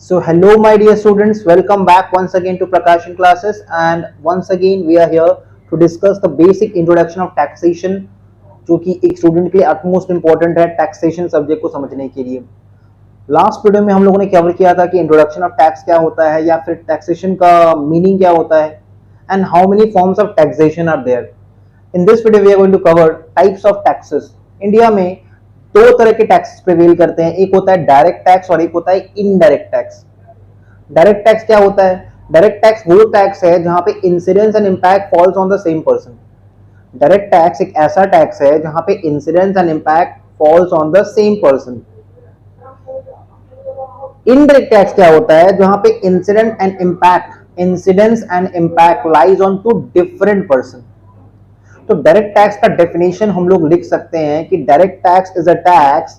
So hello my dear students, welcome back once again to Prakashan classes, and once again we are here to discuss the basic introduction of taxation, जो कि एक student के लिए utmost important है taxation subject को समझने के लिए। लास्ट वीडियो में हम लोगों ने कवर किया था कि इंट्रोडक्शन ऑफ टैक्स क्या होता है या फिर टैक्सेशन का मीनिंग क्या होता है and how many forms of taxation are there. In this video we are going to cover types of taxes. India में दो तरह के टैक्सेस प्रिवेल करते हैं, एक होता है डायरेक्ट टैक्स और एक होता है इनडायरेक्ट टैक्स। डायरेक्ट टैक्स क्या होता है? डायरेक्ट टैक्स वो टैक्स है जहां पे incidence and impact falls on the same person. Direct tax एक ऐसा टैक्स है जहां पे incidence and impact falls on the same person. Indirect tax क्या होता है? जहां पे incidence and impact lies on two different person. तो डायरेक्ट टैक्स का डेफिनेशन हम लोग लिख सकते हैं कि direct tax is a tax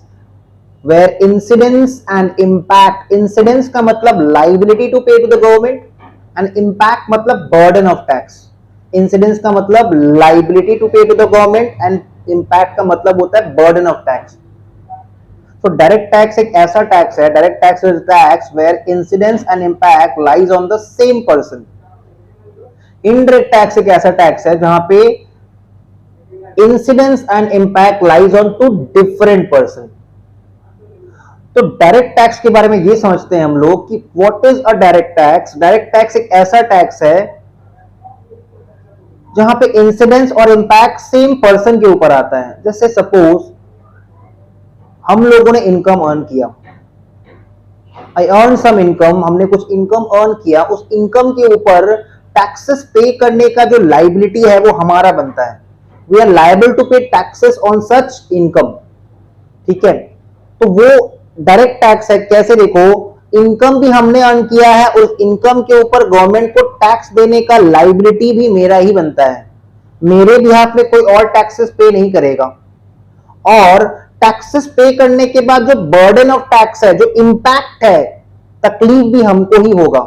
where incidence and impact, incidence का मतलब liability to pay to the government and impact मतलब burden of tax। incidence का मतलब liability to pay to the government and impact का मतलब होता है burden of tax। तो direct tax एक ऐसा tax है, direct tax is a tax where incidence and impact lies on the same person। indirect tax एक ऐसा tax है जहां पे incidence and impact lies on to different person। तो डायरेक्ट टैक्स के बारे में ये समझते हैं हम लोग कि what is a direct tax. Direct tax एक ऐसा टैक्स है जहां पे इंसिडेंस और इंपैक्ट सेम पर्सन के ऊपर आता है। जैसे सपोज हम लोगों ने इनकम अर्न किया, आई अर्न सम इनकम, हमने कुछ इनकम अर्न किया, उस इनकम के ऊपर टैक्सेस पे करने का जो लायबिलिटी है वो हमारा बनता है। वी आर लायबल टू पे टैक्सेस ऑन सच इनकम। ठीक है, तो वो डायरेक्ट टैक्स है। कैसे? देखो, इनकम भी हमने अर्न किया है, उस इनकम के ऊपर गवर्नमेंट को टैक्स देने का लायबिलिटी भी मेरा ही बनता है। मेरे बिहाफ में कोई और टैक्सेस पे नहीं करेगा। और टैक्सेस पे करने के बाद जो बर्डन ऑफ टैक्स है, जो इंपैक्ट है, तकलीफ भी हमको ही होगा।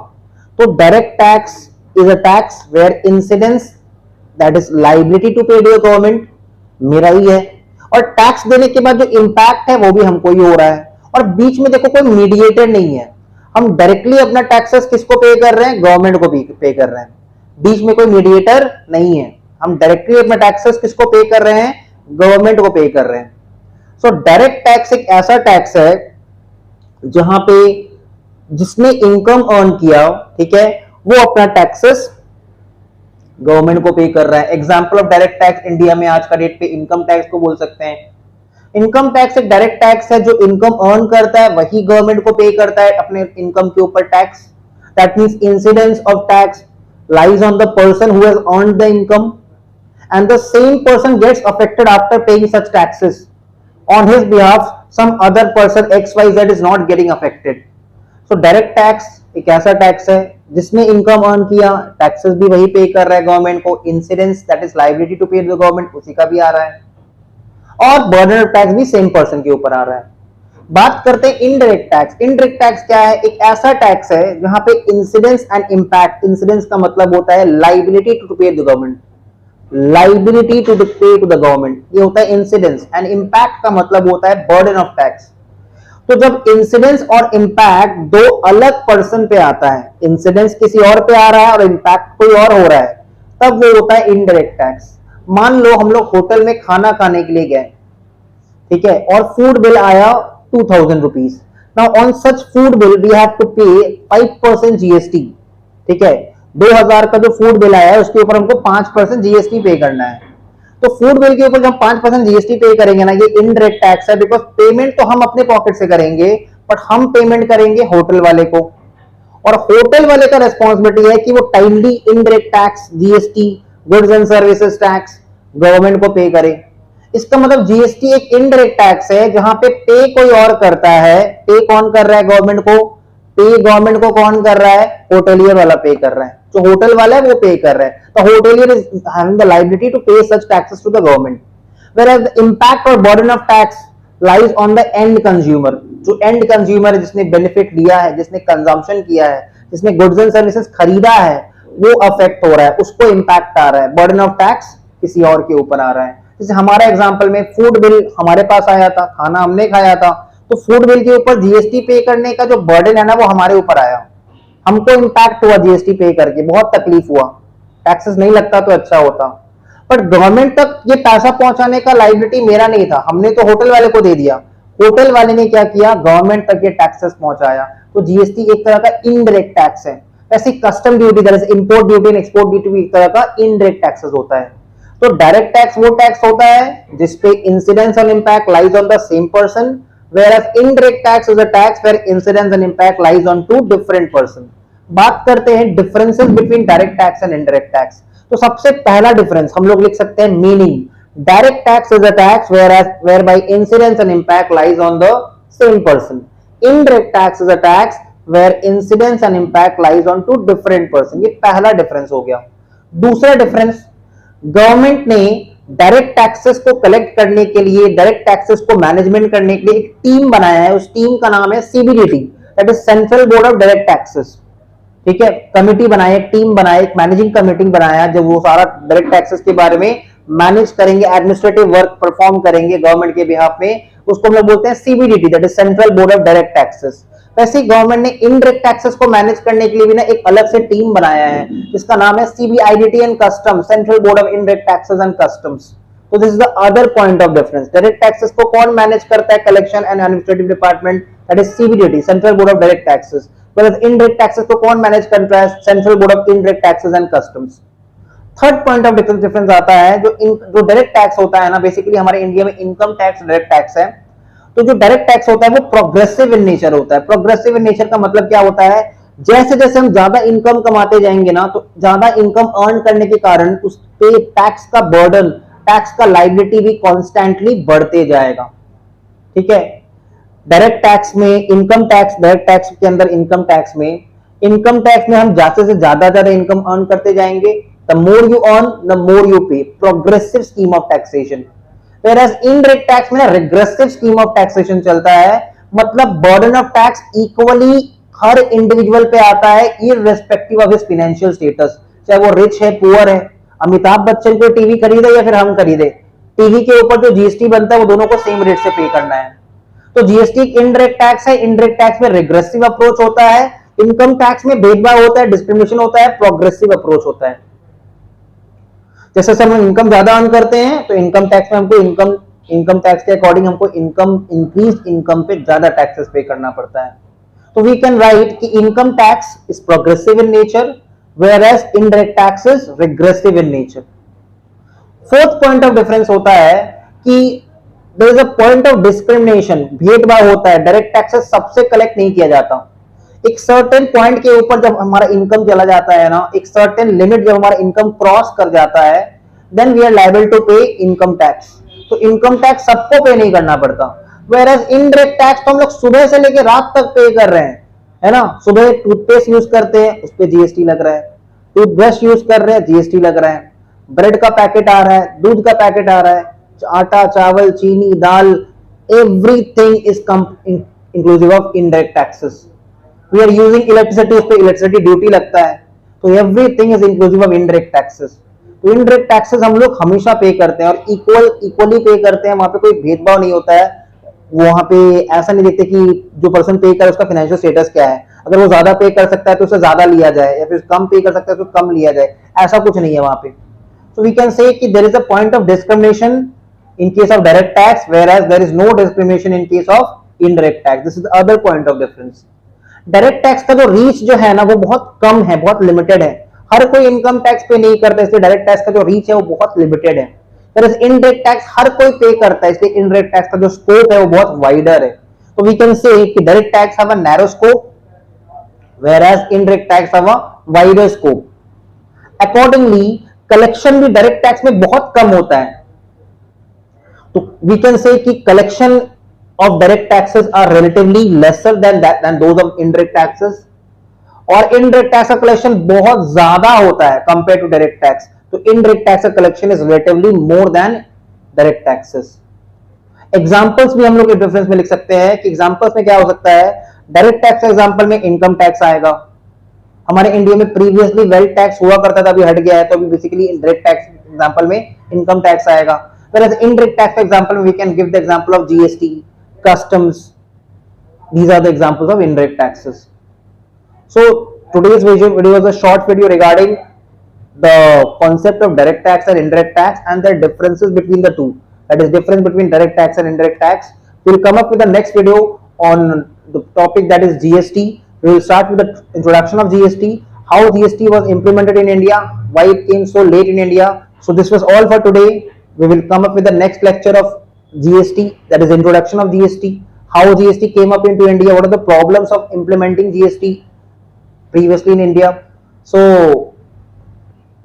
तो direct tax is a tax where incidence that is liability to pay to the government मेरा ही है, और टैक्स देने के बाद जो इंपैक्ट है वो भी हमको ही हो रहा है। और बीच में देखो कोई मीडिएटर नहीं है, हम डायरेक्टली अपना टैक्सेस किसको पे कर रहे हैं? गवर्नमेंट को पे कर रहे हैं। बीच में कोई मीडिएटर नहीं है, हम डायरेक्टली अपना टैक्सेस किसको पे कर रहे हैं? गवर्नमेंट को पे कर रहे हैं। सो डायरेक्ट टैक्स एक ऐसा टैक्स है जहां पे जिसने इनकम अर्न किया, ठीक है, वो अपना टैक्सेस गवर्नमेंट को पे कर रहा है। Example of direct tax India में आज का डेट पे इनकम टैक्स को बोल सकते हैं। इनकम टैक्स एक डायरेक्ट टैक्स है, जो इनकम अर्न करता है वही गवर्नमेंट को पे करता है अपने इनकम के ऊपर tax. That means incidence of tax lies on the person who has earned the income and the same person gets affected after paying such taxes on his behalf some other person XYZ is not getting affected. So direct tax एक ऐसा tax है जिसने income earn किया, taxes भी वही पे कर रहा है गवर्नमेंट को, incidence that is liability to pay the government उसी का भी आ रहा है, और बर्डन ऑफ टैक्स भी सेम पर्सन के ऊपर आ रहा है। बात करते हैं इनडायरेक्ट टैक्स। इनडायरेक्ट टैक्स क्या है? एक ऐसा टैक्स है जहां पे इंसिडेंस एंड इंपैक्ट, इंसिडेंस का मतलब होता है liability to pay the government, liability to pay to the government, ये होता है इंसिडेंस, एंड इंपैक्ट का मतलब होता है बर्डन ऑफ टैक्स। तो जब इंसिडेंस और इंपैक्ट दो अलग पर्सन पे आता है, इंसिडेंस किसी और पे आ रहा है और इंपैक्ट कोई और हो रहा है, तब वो होता है इनडायरेक्ट टैक्स। मान लो हम लोग होटल में खाना खाने के लिए गए, ठीक है, और फूड बिल आया 2000 rupees. Now on such food bill we have to pay 5% GST। ठीक है, 2000 का जो फूड बिल आया है उसके ऊपर हमको 5% GST पे करना है। तो फूड बिल के ऊपर जब 5% GST पे करेंगे ना, ये इनडायरेक्ट टैक्स है, बिकॉज पेमेंट तो हम अपने पॉकेट से करेंगे, बट हम पेमेंट करेंगे होटल वाले को, और होटल वाले का रेस्पॉन्सिबिलिटी है कि वो timely indirect tax, GST, goods and services tax government को पे करे। इसका मतलब GST एक इनडायरेक्ट टैक्स है जहां पे पे कोई और करता है। पे कौन कर रहा है? गवर्नमेंट को। पे गवर्नमेंट को कौन कर रहा है? होटलियर वाला पे कर रहा है। जो होटल वाला है वो पे कर रहा है, तो hotelier is having the liability to pay such taxes to the government, whereas the impact और burden of tax lies on the end consumer. जो एंड कंज्यूमर है, जिसने बेनिफिट लिया है, जिसने कंजम्पशन किया है, जिसने गुड्स एंड सर्विसेज खरीदा है, वो अफेक्ट हो रहा है, उसको इंपैक्ट आ रहा है, बर्डन ऑफ टैक्स किसी और के ऊपर आ रहा है। जैसे हमारा एग्जांपल में फूड बिल हमारे पास आया था, खाना हमने खाया था, तो फूड बिल के ऊपर जीएसटी पे करने का जो बर्डन है ना वो हमारे ऊपर आया, हमको इंपैक्ट हुआ जीएसटी पे करके, बहुत तकलीफ हुआ, टैक्सेस नहीं लगता तो अच्छा होता। बट गवर्नमेंट तक ये पैसा पहुंचाने का लाइबिलिटी मेरा नहीं था, हमने तो होटल वाले को दे दिया, होटल वाले ने क्या किया, गवर्नमेंट तक ये टैक्सेस पहुंचाया। तो जीएसटी एक तरह का इनडायरेक्ट टैक्स है। वैसे custom duty that is import duty and export duty भी एक तरह का इनडायरेक्ट टैक्सेस होता है। तो डायरेक्ट टैक्स वो टैक्स होता है जिसपे incidence and impact lies on the same person, whereas indirect tax is a tax where incidence and impact lies on two different person। बात करते हैं differences between direct tax and indirect tax. तो सबसे पहला difference हम लोग लिख सकते हैं meaning, direct tax is a tax whereby incidence and impact lies on the same person, indirect tax is a tax where incidence and impact lies on two different person। ये पहला डिफरेंस हो गया। दूसरा डिफरेंस, गवर्नमेंट ने direct taxes को collect करने के लिए, डायरेक्ट टैक्सेस को मैनेजमेंट करने के लिए एक टीम बनाया है, उस टीम का नाम है CBDT, that is central board of direct taxes. ठीक है, कमिटी बनाई, एक टीम बनाई, एक मैनेजिंग कमिटी बनाया जब वो सारा डायरेक्ट टैक्सेस के बारे में मैनेज करेंगे, एडमिनिस्ट्रेटिव वर्क परफॉर्म करेंगे गवर्नमेंट के बिहाफ में, उसको हम लोग बोलते हैं CBDT, that is central board of direct taxes. वैसे गवर्नमेंट ने इनडायरेक्ट टैक्सेस को मैनेज करने के लिए भी ना एक अलग से टीम बनाया है जिसका नाम है CBIDT and custom, central board of indirect taxes and customs. तो this is the other point of difference. Direct taxes को कौन मैनेज करता है, collection and administrative department, that is CBDT, central board of direct taxes. whereas indirect taxes को कौन manage करता है, central board of indirect taxes and customs. Third point of difference आता है, जो डायरेक्ट टैक्स होता है ना, बेसिकली हमारे इंडिया में इनकम टैक्स डायरेक्ट टैक्स है। तो जो डायरेक्ट टैक्स होता है वो प्रोग्रेसिव इन नेचर होता है। प्रोग्रेसिव इन नेचर का मतलब क्या होता है, जैसे जैसे हम ज्यादा इनकम कमाते जाएंगे ना, तो ज्यादा इनकम अर्न करने के कारण उस पे टैक्स का बर्डन, टैक्स का लायबिलिटी भी कॉन्स्टेंटली बढ़ते जाएगा। ठीक है, डायरेक्ट टैक्स में इनकम टैक्स, डायरेक्ट टैक्स के अंदर इनकम टैक्स में हम ज्यादा से ज्यादा इनकम अर्न करते जाएंगे, the more you earn the more you pay, progressive scheme of taxation. whereas indirect tax में ना रिग्रेसिव स्कीम ऑफ टैक्सेशन चलता है, मतलब बर्डन ऑफ टैक्स इक्वली हर इंडिविजुअल पे आता है irrespective of his financial status, चाहे वो रिच है पुअर है। अमिताभ बच्चन को टीवी खरीदे या फिर हम खरीदे, टीवी के ऊपर जो जीएसटी बनता है वो दोनों को सेम रेट से पे करना है। तो जीएसटी इनडायरेक्ट टैक्स है, इनडायरेक्ट टैक्स में रिग्रेसिव अप्रोच होता है, इनकम टैक्स में भेदभाव होता है, डिस्क्रिमिनेशन होता है, प्रोग्रेसिव अप्रोच होता है। जैसे हम इनकम ज्यादा अर्न करते हैं तो इनकम टैक्स में हमको इनकम टैक्स के अकॉर्डिंग हमको इंक्रीज इनकम पे ज्यादा टैक्सेस पे करना पड़ता है। तो वी कैन राइट कि income tax is progressive in nature whereas indirect tax is regressive in nature। Fourth point of difference होता है कि there is a point of discrimination, भेदभाव होता है। डायरेक्ट टैक्सेस सबसे कलेक्ट नहीं किया जाता, एक सर्टेन पॉइंट के ऊपर जब हमारा इनकम चला जाता है ना, एक सर्टेन लिमिट जब हमारा इनकम क्रॉस कर जाता है, then we are liable to pay income tax. तो इनकम टैक्स सबको पे नहीं करना पड़ता, whereas इनडायरेक्ट टैक्स तो हम लोग सुबह से लेकर रात तक पे कर रहे हैं, है ना। सुबह टूथपेस्ट यूज करते हैं उस पर जीएसटी लग रहा है, टूथब्रश यूज कर रहे हैं जीएसटी लग रहा है, ब्रेड का पैकेट आ रहा है, दूध का पैकेट आ रहा है, आटा चावल चीनी दाल, everything is inclusive of indirect taxes. We are using electricity, उस पर इलेक्ट्रिसिटी ड्यूटी लगता है, तो everything is inclusive of indirect taxes. तो इनडायरेक्ट टैक्सेस हम लोग हमेशा पे करते हैं और इक्वली पे करते हैं, वहां पे कोई भेदभाव नहीं होता है। वहां पे ऐसा नहीं देखते कि जो पर्सन पे कर उसका फाइनेंशियल स्टेटस क्या है, अगर वो ज्यादा पे कर सकता है तो उससे ज्यादा लिया जाए, या फिर कम पे कर सकता है तो कम लिया जाए, ऐसा कुछ नहीं है वहां पे। So we can say कि there is a point of discrimination in case of direct tax, whereas there is no discrimination in case of indirect tax. This is the other point of difference. Direct tax का जो reach जो है ना वो बहुत कम है, बहुत limited है, हर कोई इनकम टैक्स पे नहीं करता, इसलिए डायरेक्ट टैक्स का जो रीच है वो बहुत लिमिटेड है। इनडायरेक्ट टैक्स हर कोई पे करता है, इसलिए इनडायरेक्ट टैक्स का जो स्कोप है वो बहुत वाइडर है। तो वी कैन से कि direct tax have a narrow scope whereas indirect tax have a wider scope. Accordingly, collection भी डायरेक्ट टैक्स में बहुत कम होता है। तो वी कैन से कि collection of direct taxes are relatively lesser than those of indirect taxes, और indirect tax का collection बहुत ज्यादा होता है कंपेयर टू डायरेक्ट टैक्स। तो इनडायरेक्ट टैक्स का collection is relatively more than direct taxes. Examples भी हम लोग डिफरेंस में लिख सकते हैं कि एग्जांपल्स में क्या हो सकता है। डायरेक्ट टैक्स एग्जांपल में इनकम टैक्स आएगा। हमारे इंडिया में प्रीवियसली वेल्थ टैक्स हुआ करता था, अभी हट गया है, तो अभी बेसिकली डायरेक्ट टैक्स एग्जांपल में इनकम टैक्स आएगा। whereas indirect tax एग्जांपल में we can give the example of GST, customs, These are the examples of indirect taxes. So today's video was a short video regarding the concept of direct tax and indirect tax and the differences between the two. That is difference between direct tax and indirect tax. We will come up with the next video on the topic that is GST. We will start with the introduction of GST, how GST was implemented in India, why it came so late in India. So this was all for today. We will come up with the next lecture of GST, that is introduction of GST, how GST came up into India, what are the problems of implementing GST previously in India. So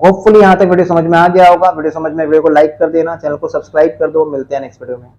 hopefully यहाँ तक video समझ में आ गया होगा. Video समझ में video को like कर देना, चैनल को सब्सक्राइब कर दो. मिलते हैं नेक्स्ट वीडियो में.